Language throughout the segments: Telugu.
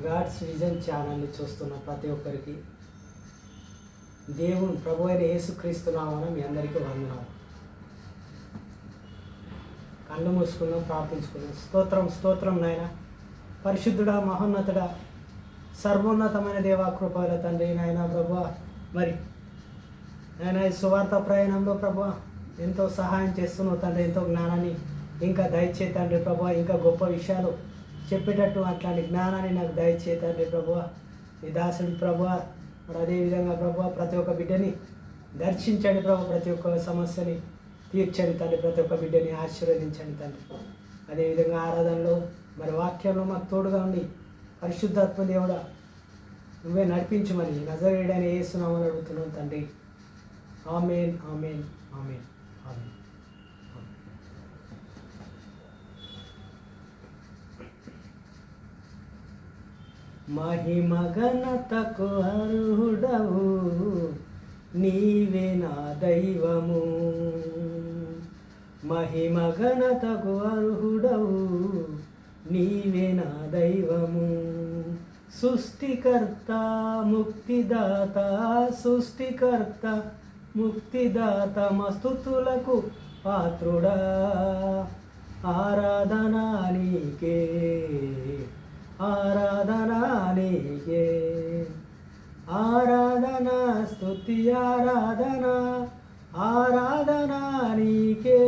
గాడ్స్ విజన్ ఛానల్ని చూస్తున్న ప్రతి ఒక్కరికి దేవుని ప్రభు అయిన యేసుక్రీస్తు నామమున మీ అందరికీ వందనాలు. కళ్ళు మూసుకుందాం, ప్రార్థించుకుందాం. స్తోత్రం స్తోత్రం నాయన, పరిశుద్ధుడా, మహోన్నతుడా, సర్వోన్నతమైన దేవా, కృపల తండ్రి నాయన ప్రభువా, మరి నాయన ఈ సువార్త ప్రయాణంలో ప్రభువా ఎంతో సహాయం చేస్తున్నావు తండ్రి. ఎంతో జ్ఞానాన్ని ఇంకా దయచే తండ్రి ప్రభువా, ఇంకా గొప్ప విషయాలు చెప్పేటట్టు అట్లాంటి జ్ఞానాన్ని నాకు దయచే తండ్రి ప్రభువా. నీ దాసుడి ప్రభువా, మరి అదేవిధంగా ప్రభువా ప్రతి ఒక్క బిడ్డని దర్శించండి ప్రభు, ప్రతి ఒక్క సమస్యని తీర్చండి తండ్రి, ప్రతి ఒక్క బిడ్డని ఆశీర్వదించండి తండ్రి. అదేవిధంగా ఆరాధనలో మరి వాక్యంలో మాకు తోడుగా ఉండి పరిశుద్ధాత్మ దేవుడా నువ్వే నడిపించమని నజరేయుడైన యేసు నామమున అడుగుతున్నాం తండ్రి. ఆమేన్ ఆమేన్ ఆమేన్ ఆమేన్. మహిమ ఘనతకు అర్హుడవు నీవే నా దైవము, మహిమ ఘనతకు అర్హుడవు నీవే నా దైవము. సృష్టికర్త ముక్తిదాత, సృష్టికర్త ముక్తిదాత మస్తుతులకు పాత్రుడా, ఆరాధనా నీకే, ఆరాధనా నీకే, ఆరాధనా స్తుతి ఆరాధనా, ఆరాధనా నీకే,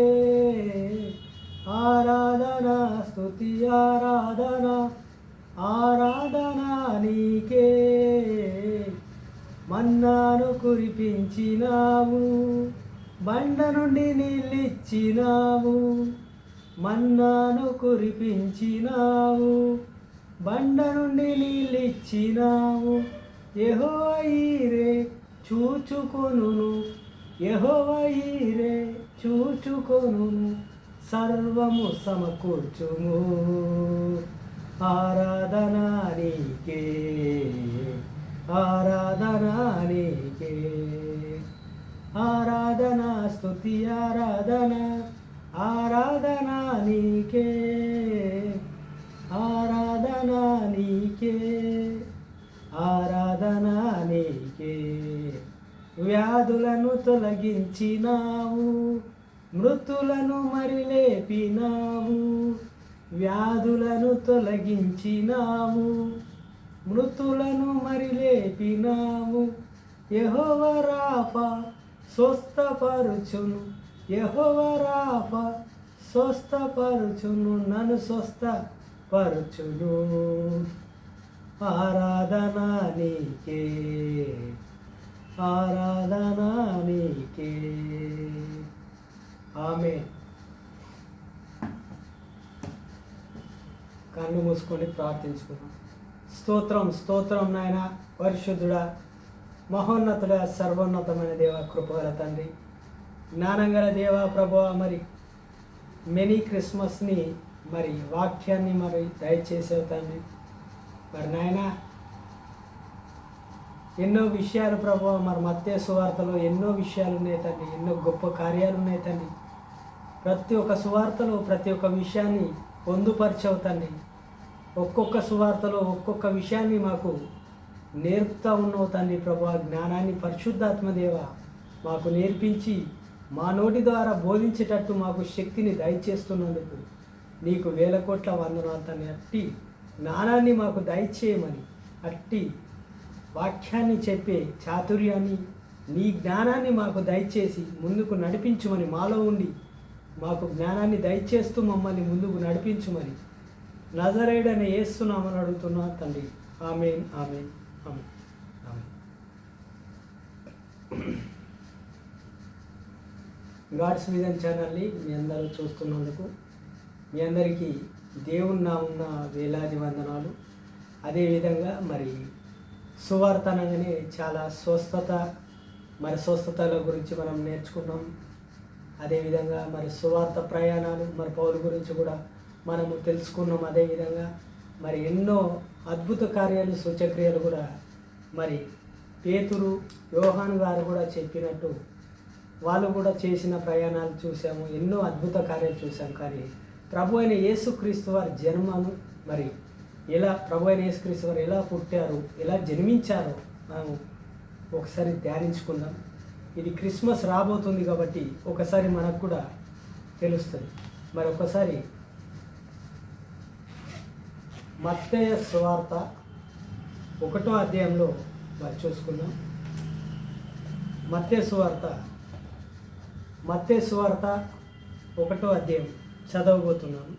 ఆరాధనా స్తుతి ఆరాధనా, ఆరాధనా నీకే. మన్నాను కురిపించినావు, బండ నుండి నీళ్ళిచ్చినావు, మన్నాను కురిపించినావు, బండ నుండి నీళ్ళిచ్చినావు. యెహోవా ఈరే చూచుకొనును, యెహోవా ఈరే చూచుకొనును, సర్వము సమకూర్చుము. ఆరాధనా నీకే, ఆరాధనా నీకే, ఆరాధనా స్తుతి ఆరాధనా, ఆరాధనా నీకే, ఆరాధనా నీకే, ఆరాధనా నీకే. వ్యాధులను తొలగించినావు, మృతులను మరి లేపినావు, వ్యాధులను తొలగించినావు, మృతులను మరి లేపినావు. యెహోవా రాఫా స్వస్థపరుచును, యెహోవా రాఫా స్వస్థపరుచును, నన్ను స్వస్థపరుచును. ఆరాధనా నీకే, ఆరాధనా నీకే. ఆమేన్. కన్ను మూసుకొని ప్రార్థించుకున్నాం. స్తోత్రం స్తోత్రం నాయన, పరిశుద్ధుడా, మహోన్నతుడా, సర్వోన్నతమైన దేవ, కృపగల తండ్రి, జ్ఞానంగల దేవ ప్రభువా, మరి మెనీ క్రిస్మస్ని మరి వాక్యాన్ని మరి దయచేసావు తండ్రి. మరి నాయన ఎన్నో విషయాలు ప్రభువా, మరి మత్తయి సువార్తలో ఎన్నో విషయాలు ఉన్నాయి తండ్రి, ఎన్నో గొప్ప కార్యాలు ఉన్నాయి తండ్రి. ప్రతి ఒక్క సువార్తలో ప్రతి ఒక్క విషయాన్ని పొందుపరిచావు తండ్రి. ఒక్కొక్క సువార్తలో ఒక్కొక్క విషయాన్ని మాకు నేర్పుతూ ఉన్నావు తండ్రి ప్రభువా. జ్ఞానాన్ని పరిశుద్ధాత్మదేవ మాకు నేర్పించి మా నోటి ద్వారా బోధించేటట్టు మాకు శక్తిని దయచేస్తున్నందుకు నీకు వేల కోట్ల వందనాలు తండ్రి. అట్టి జ్ఞానాన్ని మాకు దయచేయమని, అట్టి వాక్యాన్ని చెప్పే చాతుర్యాన్ని, నీ జ్ఞానాన్ని మాకు దయచేసి ముందుకు నడిపించుమని, మాలో ఉండి మాకు జ్ఞానాన్ని దయచేస్తూ మమ్మల్ని ముందుకు నడిపించుమని నజరేయుడైన యేసు నామమున అడుగుతున్నా తండ్రి. ఆమేన్ ఆమేన్ ఆమేన్ ఆమేన్. గాడ్స్ విజన్ ఛానల్ని మీ అందరూ చూస్తున్నందుకు మీ అందరికీ దేవుని నామమున వేలాది వందనాలు. అదేవిధంగా మరి సువార్త అనగానే చాలా స్వస్థత, మరి స్వస్థతల గురించి మనం నేర్చుకున్నాం. అదేవిధంగా మరి సువార్త ప్రయాణాలు, మరి పౌలు గురించి కూడా మనము తెలుసుకున్నాం. అదేవిధంగా మరి ఎన్నో అద్భుత కార్యాలు, సూచక్రియలు కూడా మరి పేతురు, యోహాను గారు కూడా చెప్పినట్టు వాళ్ళు కూడా చేసిన ప్రయాణాలు చూసాము, ఎన్నో అద్భుత కార్యాలు చూసాము. కానీ ప్రభు అయిన యేసుక్రీస్తు వారి జన్మను మరి ఎలా ప్రభు అయిన యేసుక్రీస్తు వారు ఎలా పుట్టారు, ఎలా జన్మించారో మనం ఒకసారి ధ్యానించుకుందాం. ఇది క్రిస్మస్ రాబోతుంది కాబట్టి ఒకసారి మనకు కూడా తెలుస్తుంది. మరి ఒకసారి మత్తయి సువార్త 1వ అధ్యాయంలో మరి చూసుకుందాం. మత్తయి సువార్త 1వ అధ్యాయం చదవబోతున్నాను.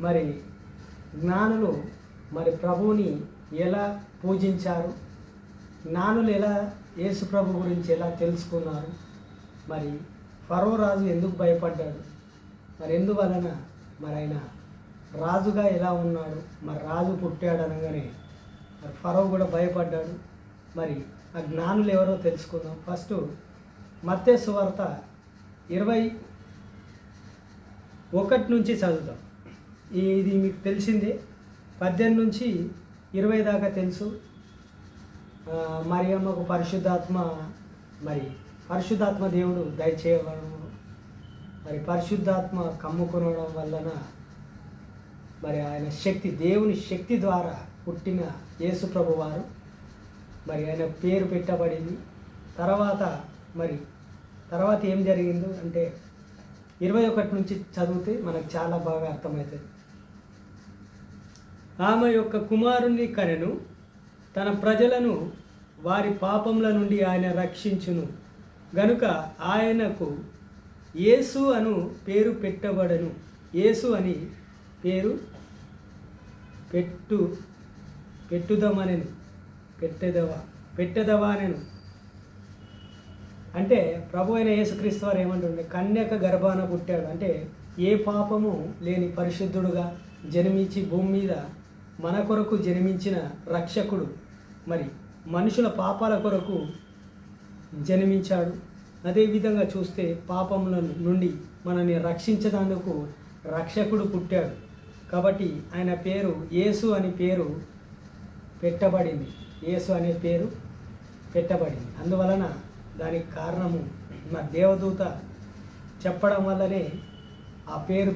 మరి జ్ఞానులు మరి ప్రభువుని ఎలా పూజించారు, జ్ఞానులు ఎలా యేసు ప్రభు గురించి ఎలా తెలుసుకున్నారు, మరి ఫరో రాజు ఎందుకు భయపడ్డాడు, మరి ఎందువలన మరి ఆయన రాజుగా ఎలా ఉన్నాడు, మరి రాజు పుట్టాడు అనగానే మరి ఫరో కూడా భయపడ్డాడు. మరి ఆ జ్ఞానులు ఎవరో తెలుసుకుందాం. ఫస్ట్ మత్తయి సువార్త 21 నుంచి చదువుతాం. ఇది మీకు తెలిసిందే. 18 నుంచి 20 దాకా తెలుసు. మరియమ్మకు పరిశుద్ధాత్మ దేవుడు దయచేయడం, మరి పరిశుద్ధాత్మ కమ్ముకొనడం వలన మరి ఆయన శక్తి, దేవుని శక్తి ద్వారా పుట్టిన యేసు ప్రభు వారు మరి ఆయన పేరు పెట్టబడింది. తర్వాత ఏం జరిగిందో అంటే 21 నుంచి చదివితే మనకు చాలా బాగా అర్థమవుతుంది. ఆమె యొక్క కుమారుని కనెను, తన ప్రజలను వారి పాపముల నుండి ఆయన రక్షించును గనుక ఆయనకు యేసు అను పేరు పెట్టబడను. యేసు అని పేరు పెట్టెదవానెను. అంటే ప్రభు అయిన యేసుక్రీస్తు వారు ఏమంటుండే, కన్యక గర్భాన పుట్టాడు. అంటే ఏ పాపము లేని పరిశుద్ధుడుగా జన్మించి భూమి మీద మన కొరకు జన్మించిన రక్షకుడు, మరి మనుషుల పాపాల కొరకు జన్మించాడు. అదేవిధంగా చూస్తే పాపముల నుండి మనల్ని రక్షించడానికి రక్షకుడు పుట్టాడు. కాబట్టి ఆయన పేరు యేసు అని పేరు పెట్టబడింది. యేసు అనే పేరు పెట్టబడింది. అందువలన దానికి కారణము మన దేవదూత చెప్పడం వల్లనే ఆ పేరు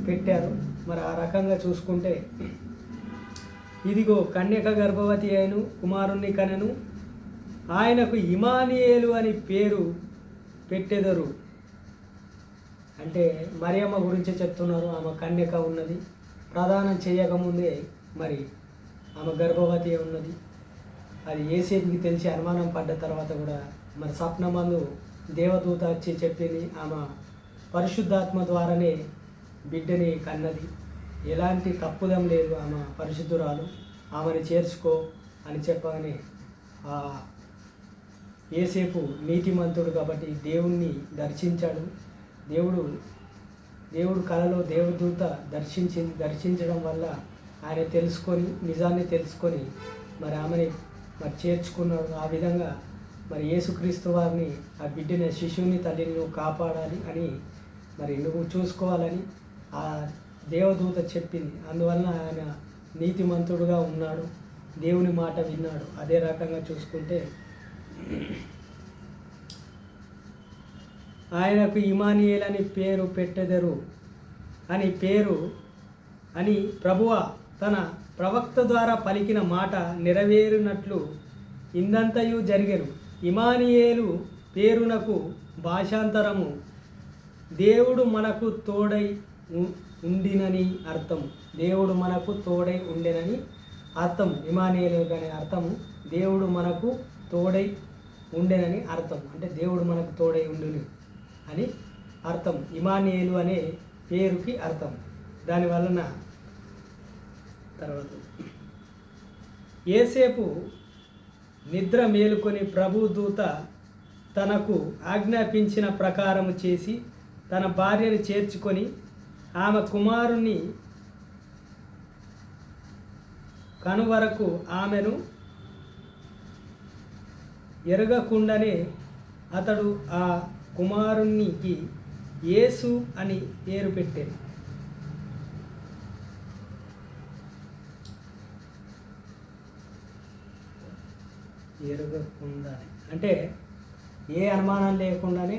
పెట్టారు. మరి ఆ రకంగా చూసుకుంటే ఇదిగో కన్యక గర్భవతి అయిను, కుమారుణ్ణి కనెను, ఆయనకు ఇమానియేలు అని పేరు పెట్టెదరు. అంటే మరియమ్మ గురించి చెప్తున్నారు. ఆమె కన్యక ఉన్నది, ప్రదానం చేయకముందే మరి ఆమె గర్భవతి ఉన్నది. అది యేసేపుకి తెలిసి అనుమానం పడ్డ తర్వాత కూడా మరి స్వప్నమందు దేవదూత వచ్చి చెప్పింది. ఆమె పరిశుద్ధాత్మ ద్వారానే బిడ్డని కన్నది, ఎలాంటి తప్పుదం లేదు, ఆమె పరిశుద్ధురాలు, ఆమెను చేర్చుకో అని చెప్పగానే యేసేపు నీతిమంతుడు కాబట్టి దేవుణ్ణి దర్శించాడు. దేవుడు కలలో దేవదూత దర్శించడం వల్ల ఆయన నిజాన్ని తెలుసుకొని మరి ఆమెని మరి చేర్చుకున్నాడు. ఆ విధంగా మరి యేసుక్రీస్తు వారిని, ఆ బిడ్డని, శిశువుని, తల్లిని నువ్వు కాపాడాలి అని మరి నువ్వు చూసుకోవాలని ఆ దేవదూత చెప్పింది. అందువలన ఆయన నీతిమంతుడుగా ఉన్నాడు, దేవుని మాట విన్నాడు. అదే రకంగా చూసుకుంటే ఆయనకు ఇమానియేల్ అని పేరు పెట్టెదరు అని ప్రభువ తన ప్రవక్త ద్వారా పలికిన మాట నెరవేరునట్లు ఇందంతయు జరిగెను. ఇమానియేలు పేరునకు భాషాంతరము దేవుడు మనకు తోడై ఉండినని అర్థం. దేవుడు మనకు తోడై ఉండెనని అర్థం. ఇమానియేలు అనే అర్థము దేవుడు మనకు తోడై ఉండెనని అర్థం. అంటే దేవుడు మనకు తోడై ఉండును అని అర్థం. ఇమానియేలు అనే పేరుకి అర్థం. దానివలన తర్వాత యేసేపు నిద్ర మేలుకొని ప్రభుదూత తనకు ఆజ్ఞాపించిన ప్రకారము చేసి తన భార్యను చేర్చుకొని ఆమె కుమారుని కనువరకు ఆమెను ఎరగకుండానే అతడు ఆ కుమారునికి యేసు అని పేరు పెట్టాడు. ఎరగకుండానే అంటే ఏ అనుమానం లేకుండానే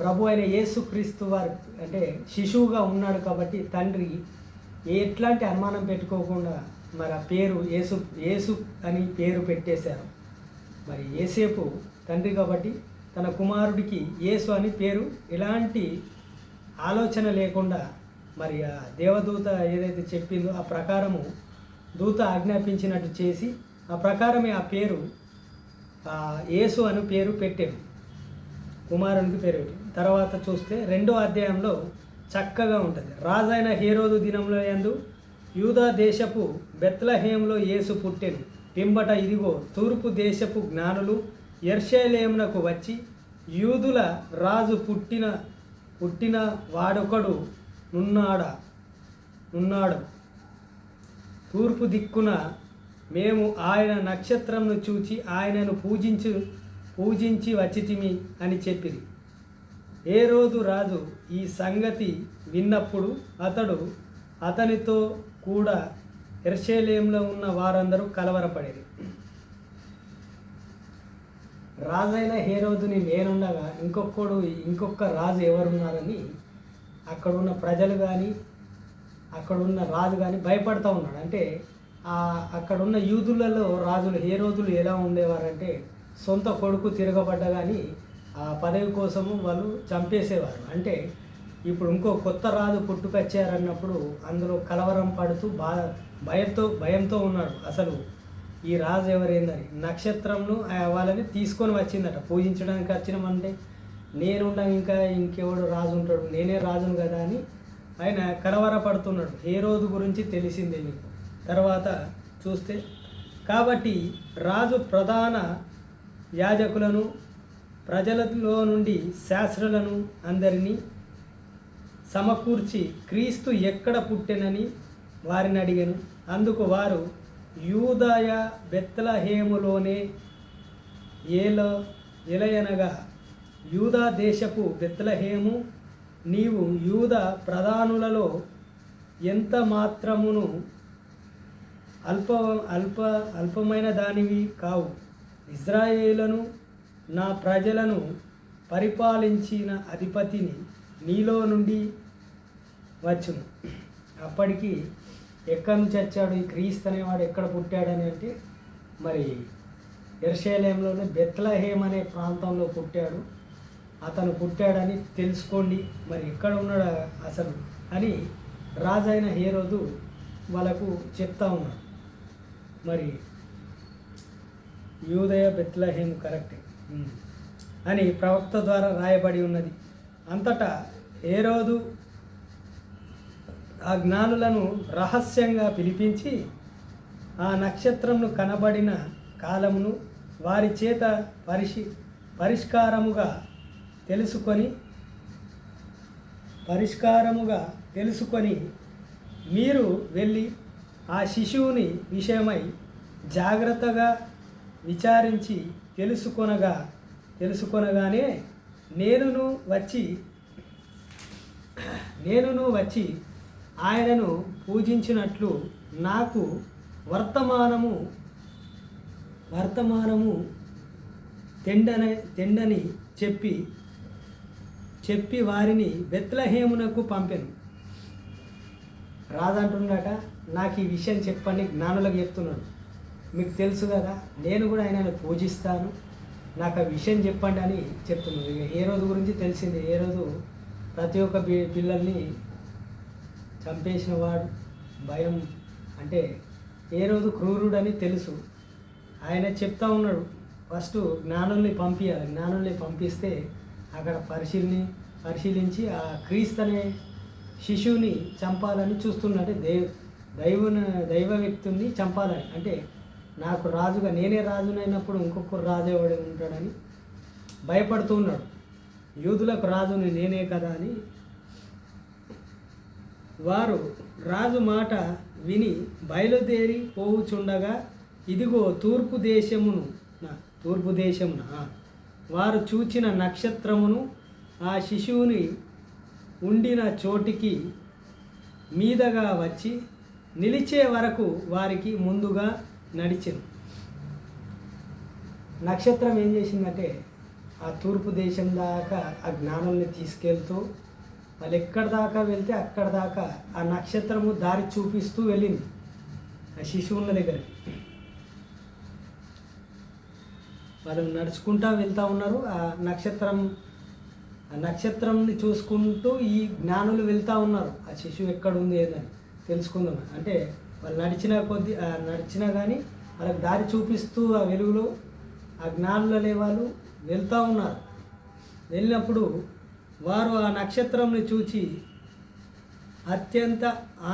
ప్రభు అయిన యేసుక్రీస్తు వారు అంటే శిశువుగా ఉన్నాడు కాబట్టి తండ్రి ఎట్లాంటి అనుమానం పెట్టుకోకుండా మరి ఆ పేరు యేసు యేసు అని పేరు పెట్టేశారు. మరి యేసేపు తండ్రి కాబట్టి తన కుమారుడికి యేసు అని పేరు ఎలాంటి ఆలోచన లేకుండా మరి ఆ దేవదూత ఏదైతే చెప్పిందో ఆ ప్రకారము దూత ఆజ్ఞాపించినట్టు చేసి ఆ ప్రకారమే ఆ పేరు యేసు అని పేరు పెట్టారు, కుమారునికి పేరు పెట్టి. తర్వాత చూస్తే 2వ అధ్యాయంలో చక్కగా ఉంటుంది. రాజైన హేరోదు దినంలో యందు యూదా దేశపు బెత్లెహేములో యేసు పుట్టెను. పిమ్మట ఇదిగో తూర్పు దేశపు జ్ఞానులు యెరూషలేమునకు వచ్చి యూదుల రాజు పుట్టిన వాడొకడు నున్నాడు తూర్పు దిక్కున మేము ఆయన నక్షత్రంను చూచి ఆయనను పూజించి వచ్చితిమి అని చెప్పిరి. హేరోదు రాజు ఈ సంగతి విన్నప్పుడు అతనితో కూడా యెరూషలేములో ఉన్న వారందరూ కలవరపడేది. రాజైన హేరోదుని నేనుండగా ఇంకొక రాజు ఎవరున్నారని అక్కడున్న ప్రజలు కానీ అక్కడున్న రాజు కానీ భయపడుతూ ఉన్నాడు. అంటే అక్కడున్న యూదులలో రాజులు హేరోదులు ఎలా ఉండేవారంటే సొంత కొడుకు తిరగబడ్డ కానీ ఆ పదవి కోసము వాళ్ళు చంపేసేవారు. అంటే ఇప్పుడు ఇంకో కొత్త రాజు పుట్టుకొచ్చారన్నప్పుడు అందులో కలవరం పడుతూ భయంతో ఉన్నాడు. అసలు ఈ రాజు ఎవరైందని నక్షత్రంను వాళ్ళని తీసుకొని వచ్చిందట. పూజించడానికి వచ్చినామంటే నేనుండా ఇంకెవడు రాజు ఉంటాడు, నేనే రాజును కదా అని ఆయన కలవరపడుతున్నాడు. హేరోదు గురించి తెలిసిందే మీకు. తర్వాత చూస్తే కాబట్టి రాజు ప్రధాన యాజకులను ప్రజలలో నుండి శాస్త్రులను అందరినీ సమకూర్చి క్రీస్తు ఎక్కడ పుట్టెనని వారిని అడిగాను. అందుకు వారు యూదయ బెత్లెహేములోనే ఎలయనగా యూదా దేశపు బెత్లెహేము నీవు యూదా ప్రధానులలో ఎంత మాత్రమును అల్పమైన దానివి కావు. ఇజ్రాయేలును నా ప్రజలను పరిపాలించిన అధిపతిని నీలో నుండి వచ్చును. అప్పటికి ఎక్కడి నుంచి వచ్చాడు ఈ క్రీస్తు అనేవాడు, ఎక్కడ పుట్టాడని అంటే మరి యెరూషలేములోనే బెత్లెహేమ్ అనే ప్రాంతంలో పుట్టాడు. అతను పుట్టాడని తెలుసుకోండి, మరి ఎక్కడ ఉన్నాడు అసలు అని రాజైన హేరోదు వాళ్ళకు చెప్తా ఉన్నాడు. మరి యూదయ బెత్లెహేమ్ కరెక్టే అని ప్రవక్త ద్వారా రాయబడి ఉన్నది. అంతటా హేరోదు ఆ జ్ఞానులను రహస్యంగా పిలిపించి ఆ నక్షత్రమును కనబడిన కాలమును వారి చేత పరిష్కారముగా తెలుసుకొని మీరు వెళ్ళి ఆ శిశువుని విషయమై జాగ్రత్తగా విచారించి తెలుసుకొనగానే నేనును వచ్చి ఆయనను పూజించినట్లు నాకు వర్తమానము తెండని చెప్పి వారిని బెత్లెహేమునకు పంపెను. రాజంటున్నాక నాకు ఈ విషయం చెప్పండి, జ్ఞానులకు చెప్తున్నాడు. మీకు తెలుసు కదా, నేను కూడా ఆయనను పూజిస్తాను, నాకు ఆ విషయం చెప్పండి అని చెప్తున్నాను. ఇక హేరోదు గురించి తెలిసింది. హేరోదు ప్రతి ఒక్క పిల్లల్ని చంపేసిన వాడు. భయం అంటే హేరోదు క్రూరుడని తెలుసు. ఆయన చెప్తా ఉన్నాడు, ఫస్ట్ జ్ఞానుల్ని పంపించాలి. జ్ఞానుల్ని పంపిస్తే అక్కడ పరిశీలించి ఆ క్రీస్తు అనే శిశువుని చంపాలని చూస్తున్నట్టే దైవ వ్యక్తుల్ని చంపాలని. అంటే నాకు రాజుగా నేనే రాజునైనప్పుడు ఇంకొకరు రాజు ఎవడే ఉంటాడని భయపడుతూ ఉన్నాడు. యూదులకు రాజుని నేనే కదా అని. వారు రాజు మాట విని బయలుదేరి పోవుచుండగా ఇదిగో తూర్పు దేశమున వారు చూచిన నక్షత్రమును ఆ శిశువుని ఉండిన చోటికి మీదగా వచ్చి నిలిచే వరకు వారికి ముందుగా నడిచెను. నక్షత్రం ఏం చేసిందంటే ఆ తూర్పు దేశం దాకా ఆ జ్ఞానాన్ని తీసుకెళ్తూ వాళ్ళు ఎక్కడి దాకా వెళ్తే అక్కడ దాకా ఆ నక్షత్రము దారి చూపిస్తూ వెళ్ళింది ఆ శిశువు ఉన్న దగ్గరికి. వాళ్ళు నడుచుకుంటూ వెళ్తూ ఉన్నారు. ఆ నక్షత్రంని చూసుకుంటూ ఈ జ్ఞానులు వెళ్తూ ఉన్నారు. ఆ శిశువు ఎక్కడ ఉంది ఏదని తెలుసుకుందాం అంటే వాళ్ళు నడిచినా కానీ వాళ్ళకి దారి చూపిస్తూ ఆ వెలుగులో ఆ జ్ఞానులనే వాళ్ళు వెళ్తూ ఉన్నారు. వెళ్ళినప్పుడు వారు ఆ నక్షత్రంని చూచి అత్యంత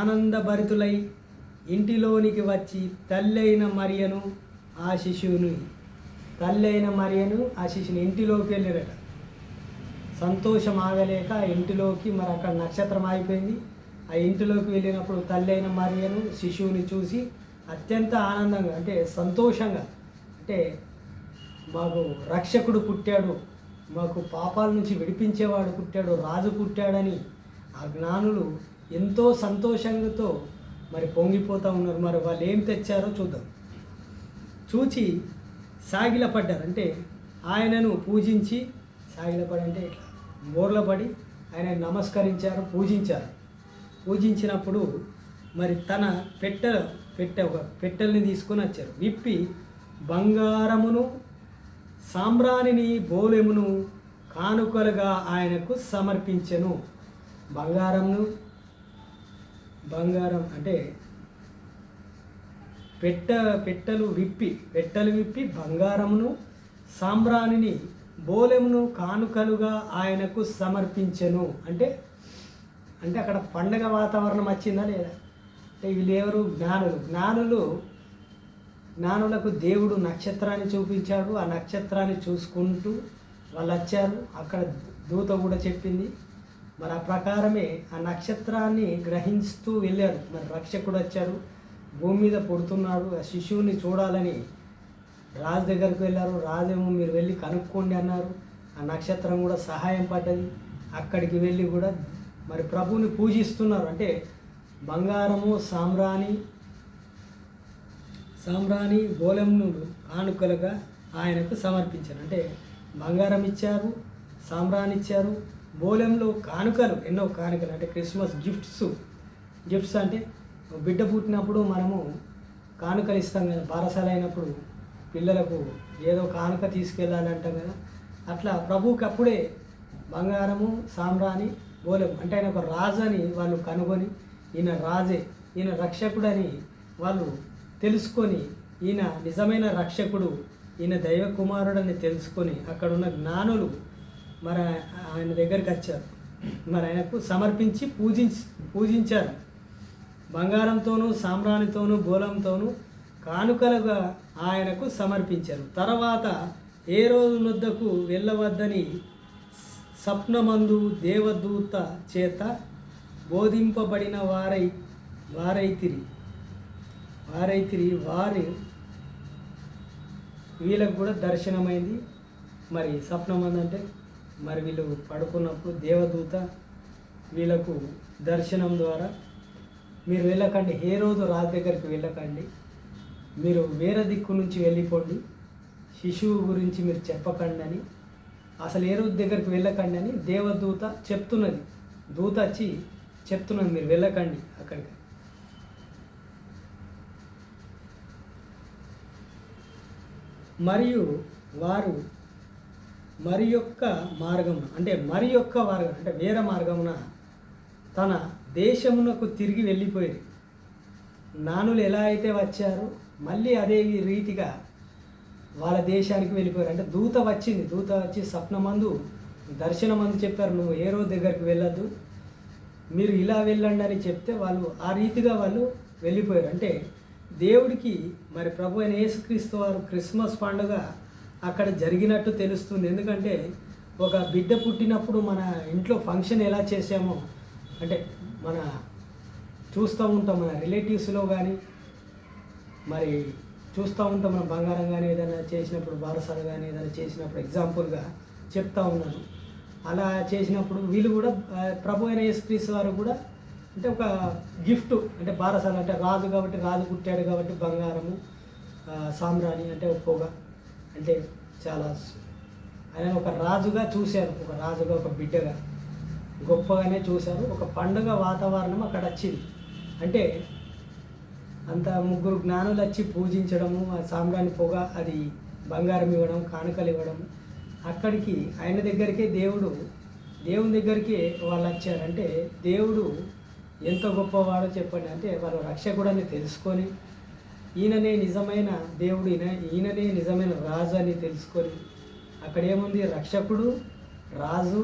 ఆనందభరితులై ఇంటిలోనికి వచ్చి తల్లి అయిన మరియను ఆ శిశువుని ఇంటిలోకి వెళ్ళారట. సంతోషం ఆగలేక ఇంటిలోకి, మరి అక్కడ నక్షత్రం ఆగిపోయింది. ఆ ఇంటిలోకి వెళ్ళినప్పుడు తల్లి అయిన మరియను శిశువుని చూసి అత్యంత ఆనందంగా అంటే సంతోషంగా, అంటే మాకు రక్షకుడు పుట్టాడు, మాకు పాపాల నుంచి విడిపించేవాడు పుట్టాడు, రాజు పుట్టాడని ఆ జ్ఞానులు ఎంతో సంతోషంతో మరి పొంగిపోతూ ఉన్నారు. మరి వాళ్ళు ఏం తెచ్చారో చూద్దాం. చూచి సాగిలపడ్డారు, అంటే ఆయనను పూజించి, సాగిలపడి అంటే ఇట్లా బోర్లపడి ఆయన నమస్కరించారు, పూజించినప్పుడు మరి తన పెట్టెల్ని తీసుకొని వచ్చారు. విప్పి బంగారమును సాంబ్రాణిని బోలెమును కానుకలుగా ఆయనకు సమర్పించెను. బంగారం అంటే పెట్టెలు విప్పి బంగారమును సాంబ్రాణిని బోలెమును కానుకలుగా ఆయనకు సమర్పించెను. అంటే అక్కడ పండగ వాతావరణం వచ్చిందా లేదా? అంటే వీళ్ళు ఎవరు? జ్ఞానులకు దేవుడు నక్షత్రాన్ని చూపించాడు. ఆ నక్షత్రాన్ని చూసుకుంటూ వాళ్ళు వచ్చారు. అక్కడ దూత కూడా చెప్పింది. మరి ఆ ప్రకారమే ఆ నక్షత్రాన్ని గ్రహిస్తూ వెళ్ళారు. మరి రక్షకుడు వచ్చాడు, భూమి మీద పుడుతున్నాడు, ఆ శిశువుని చూడాలని రాజు దగ్గరికి వెళ్ళారు. రాజేమో మీరు వెళ్ళి కనుక్కోండి అన్నారు. ఆ నక్షత్రం కూడా సహాయం పడ్డది. అక్కడికి వెళ్ళి కూడా మరి ప్రభువుని పూజిస్తున్నారు. అంటే బంగారము సాంబ్రాణి బోలెమును కానుకలుగా ఆయనకు సమర్పించారు. అంటే బంగారం ఇచ్చారు, సాంబ్రాణి ఇచ్చారు, బోలెంలో కానుకలు, ఎన్నో కానుకలు, అంటే క్రిస్మస్ గిఫ్ట్స్ అంటే బిడ్డ పుట్టినప్పుడు మనము కానుకలు ఇస్తాం కదా, బారసాల అయినప్పుడు పిల్లలకు ఏదో కానుక తీసుకెళ్ళాలంటాం కదా. అట్లా ప్రభువుకి అప్పుడే బంగారము, సాంబ్రాణి, బోలెం, అంటే ఆయన ఒక రాజు అని వాళ్ళు కనుగొని, ఈయన రాజే, ఈయన రక్షకుడని వాళ్ళు తెలుసుకొని, ఈయన నిజమైన రక్షకుడు, ఈయన దైవ కుమారుడని తెలుసుకొని అక్కడున్న జ్ఞానులు మరి ఆయన దగ్గరికి వచ్చారు. మరి ఆయనకు సమర్పించి పూజించారు. బంగారంతోనూ సాంబ్రాణితోనూ బోలంతోనూ కానుకలుగా ఆయనకు సమర్పించారు. తర్వాత ఏ రోజు నొద్దకు వెళ్ళవద్దని స్వప్నమందు దేవదూత చేత బోధింపబడిన వారైతిరి వీళ్ళకు కూడా దర్శనమైంది. మరి స్వప్నమందు అంటే మరి వీళ్ళు పడుకున్నప్పుడు దేవదూత వీళ్ళకు దర్శనం ద్వారా మీరు వెళ్ళకండి, ఏ రోజు రాజు దగ్గరికి వెళ్ళకండి, మీరు వేరే దిక్కు నుంచి వెళ్ళిపోండి, శిశువు గురించి మీరు చెప్పకండి అని, అసలు ఏ రోజు దగ్గరికి వెళ్ళకండి అని దేవదూత చెప్తున్నది. దూత వచ్చి చెప్తున్నది, మీరు వెళ్ళకండి అక్కడికి. మరియు వారు మరి యొక్క మార్గమున అంటే వేరే మార్గమున తన దేశమునకు తిరిగి వెళ్ళిపోయారు. జ్ఞానులు ఎలా అయితే వచ్చారో మళ్ళీ అదే రీతిగా వాళ్ళ దేశానికి వెళ్ళిపోయారు. అంటే దూత వచ్చి స్వప్నమందు దర్శనమందు చెప్పారు, నువ్వు ఏ రోజు దగ్గరికి వెళ్ళొద్దు, మీరు ఇలా వెళ్ళండి అని చెప్తే వాళ్ళు ఆ రీతిగా వాళ్ళు వెళ్ళిపోయారు. అంటే దేవుడికి మరి ప్రభు అయిన యేసుక్రీస్తు వారు క్రిస్మస్ పండుగ అక్కడ జరిగినట్టు తెలుస్తుంది. ఎందుకంటే ఒక బిడ్డ పుట్టినప్పుడు మన ఇంట్లో ఫంక్షన్ ఎలా చేసామో, అంటే మన చూస్తూ ఉంటాం, మన రిలేటివ్స్లో కానీ మరి చూస్తూ ఉంటాం, మనం బంగారం కానీ ఏదైనా చేసినప్పుడు, బారసాలు కానీ ఏదైనా చేసినప్పుడు ఎగ్జాంపుల్గా చెప్తా ఉన్నాను. అలా చేసినప్పుడు వీళ్ళు కూడా ప్రభు అయిన యేసుక్రీస్తు వారు కూడా అంటే ఒక గిఫ్ట్, అంటే బారసాలు అంటే రాజు కాబట్టి, రాజు పుట్టాడు కాబట్టి బంగారము, సాంబ్రాణి అంటే పొగ, అంటే చాలా ఆయన ఒక రాజుగా చూశారు, ఒక రాజుగా, ఒక బిడ్డగా గొప్పగానే చూశారు. ఒక పండుగ వాతావరణం అక్కడ వచ్చింది. అంటే అంత ముగ్గురు జ్ఞానులు వచ్చి పూజించడము, ఆ సాంబ్రాణి పొగ, అది బంగారం ఇవ్వడం, కానుకలు ఇవ్వడం. అక్కడికి ఆయన దగ్గరికే దేవుని దగ్గరికి వాళ్ళు వచ్చారు. అంటే దేవుడు ఎంత గొప్పవాడో చెప్పండి. అంటే వాళ్ళు రక్షకుడని తెలుసుకొని, ఈయననే నిజమైన దేవుడు, ఈయననే నిజమైన రాజు అని తెలుసుకొని, అక్కడ ఏముంది, రక్షకుడు, రాజు,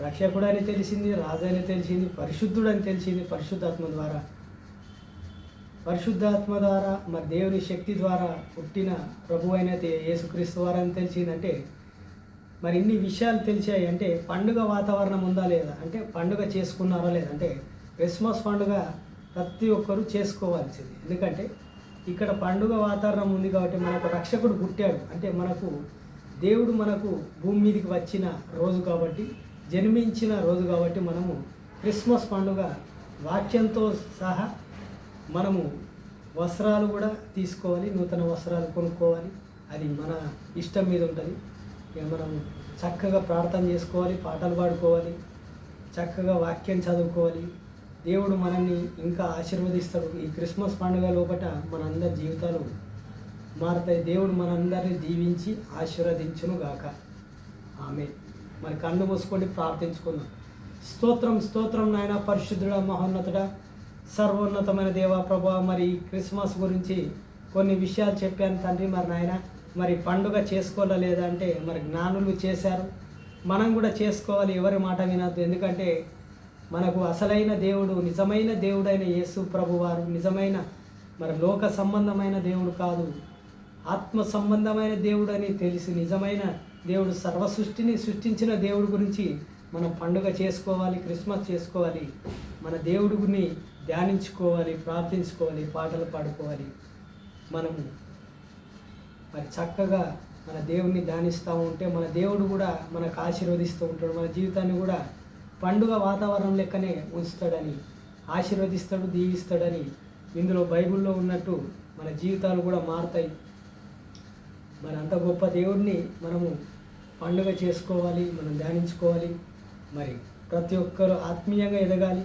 రక్షకుడు అని తెలిసింది, రాజు అని తెలిసింది, పరిశుద్ధుడు అని తెలిసింది పరిశుద్ధాత్మ ద్వారా. మరి దేవుని శక్తి ద్వారా పుట్టిన ప్రభు అయిన యేసుక్రీస్తు వారు అని తెలిసిందంటే, మరి ఇన్ని విషయాలు తెలిసాయి. అంటే పండుగ వాతావరణం ఉందా లేదా, అంటే పండుగ చేసుకున్నారా లేదా, అంటే క్రిస్మస్ పండుగ ప్రతి ఒక్కరూ చేసుకోవాల్సింది. ఎందుకంటే ఇక్కడ పండుగ వాతావరణం ఉంది కాబట్టి మనకు రక్షకుడు పుట్టాడు. అంటే దేవుడు మనకు భూమి మీదకి వచ్చిన రోజు కాబట్టి, జన్మించిన రోజు కాబట్టి మనము క్రిస్మస్ పండుగ వాక్యంతో సహా మనము వస్త్రాలు కూడా తీసుకోవాలి, నూతన వస్త్రాలు కొనుక్కోవాలి. అది మన ఇష్టం మీద ఉంటుంది. ఇక మనం చక్కగా ప్రార్థన చేసుకోవాలి, పాటలు పాడుకోవాలి, చక్కగా వాక్యం చదువుకోవాలి. దేవుడు మనల్ని ఇంకా ఆశీర్వదిస్తాడు. ఈ క్రిస్మస్ పండుగ లోపల మనందరి జీవితాలు మారుతాయి. దేవుడు మనందరినీ దీవించి ఆశీర్వదించును గాక. ఆమె. మరి కన్ను మూసుకొని ప్రార్థించుకుందాం. స్తోత్రం స్తోత్రం నాయన, పరిశుద్ధుడా, మహోన్నతుడా, సర్వోన్నతమైన దేవా ప్రభువా, మరి క్రిస్మస్ గురించి కొన్ని విషయాలు చెప్పాను తండ్రి. మరి నాయన, మరి పండుగ చేసుకోవాలా లేదా అంటే మరి జ్ఞానులు చేశారు, మనం కూడా చేసుకోవాలి. ఎవరి మాట వినద్దు. ఎందుకంటే మనకు అసలైన దేవుడు, నిజమైన దేవుడైన యేసు ప్రభువారు నిజమైన, మరి లోక సంబంధమైన దేవుడు కాదు, ఆత్మ సంబంధమైన దేవుడు అని తెలిసి, నిజమైన దేవుడు, సర్వ సృష్టిని సృష్టించిన దేవుడి గురించి మనం పండుగ చేసుకోవాలి, క్రిస్మస్ చేసుకోవాలి, మన దేవుడిని ధ్యానించుకోవాలి, ప్రార్థించుకోవాలి, పాటలు పాడుకోవాలి. మనము మరి చక్కగా మన దేవుడిని ధ్యానిస్తూ ఉంటే మన దేవుడు కూడా మనకు ఆశీర్వదిస్తూ ఉంటాడు. మన జీవితాన్ని కూడా పండుగ వాతావరణం లెక్కనే ఉంచుతాడని, ఆశీర్వదిస్తాడు, దీవిస్తాడని ఇందులో బైబిల్లో ఉన్నట్టు మన జీవితాలు కూడా మారుతాయి. మరి అంత గొప్ప దేవుడిని మనము పండుగ చేసుకోవాలి, మనం ధ్యానించుకోవాలి. మరి ప్రతి ఒక్కరు ఆత్మీయంగా ఎదగాలి.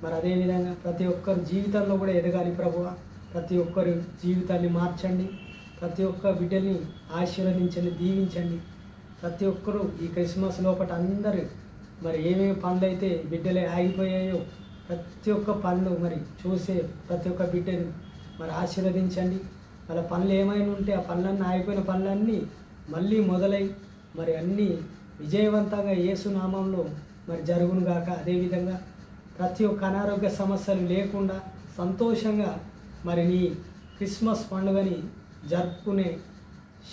మరి అదేవిధంగా ప్రతి ఒక్కరు జీవితంలో కూడా ఎదగాలి ప్రభువ. ప్రతి ఒక్కరి జీవితాన్ని మార్చండి, ప్రతి ఒక్క బిడ్డల్ని ఆశీర్వదించండి, దీవించండి. ప్రతి ఒక్కరూ ఈ క్రిస్మస్ లోపల అందరూ మరి ఏమేమి పనులు అయితే బిడ్డలే ఆగిపోయాయో ప్రతి ఒక్క పనులు మరి చూసే ప్రతి ఒక్క బిడ్డను మరి ఆశీర్వదించండి. వాళ్ళ పనులు ఏమైనా ఉంటే ఆ పనులన్నీ, ఆగిపోయిన పనులన్నీ మళ్ళీ మొదలై మరి అన్నీ విజయవంతంగా యేసు నామంలో మరి జరుగును గాక. అదేవిధంగా ప్రతి ఒక్క అనారోగ్య సమస్యలు లేకుండా సంతోషంగా మరి నీ క్రిస్మస్ పండుగని జరుపుకునే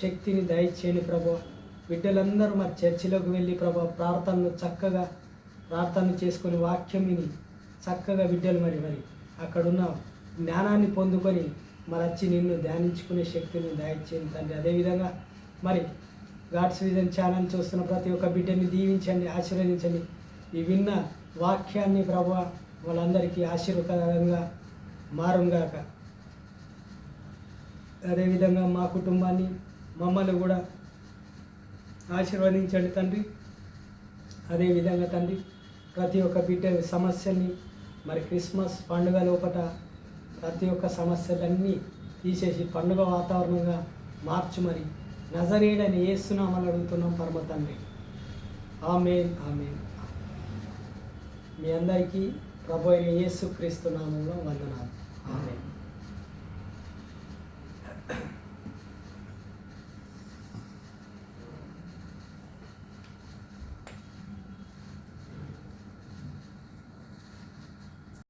శక్తిని దయచేయండి ప్రభు. బిడ్డలందరూ మరి చర్చిలోకి వెళ్ళి ప్రభు ప్రార్థనలు చక్కగా ప్రార్థన చేసుకొని వాక్యం విని చక్కగా బిడ్డలు మరి అక్కడున్న జ్ఞానాన్ని పొందుకొని మరి వచ్చి నిన్ను ధ్యానించుకునే శక్తిని దయచేయండి తండ్రి. అదేవిధంగా మరి గాడ్స్ విజన్ ఛానల్ చూస్తున్న ప్రతి ఒక్క బిడ్డని దీవించండి, ఆశీర్వదించండి. ఈ విన్న వాక్యాన్ని ప్రభు వాళ్ళందరికీ ఆశీర్వాదంగా మారుగాక. అదేవిధంగా మా కుటుంబాన్ని, మమ్మల్ని కూడా ఆశీర్వదించండి తండ్రి. అదేవిధంగా తండ్రి ప్రతి ఒక్క బిడ్డ సమస్యల్ని మరి క్రిస్మస్ పండుగ లోపల ప్రతి ఒక్క సమస్యలన్నీ తీసేసి పండుగ వాతావరణంగా మార్చుమని నజరేయుడని యేసునామములో అడుగుతున్నాం పరమ తండ్రి. ఆమేన్ ఆమేన్. మీ అందరికీ ప్రభు అయిన యేసుక్రీస్తు నామములో వందనాలు. ఆమేన్.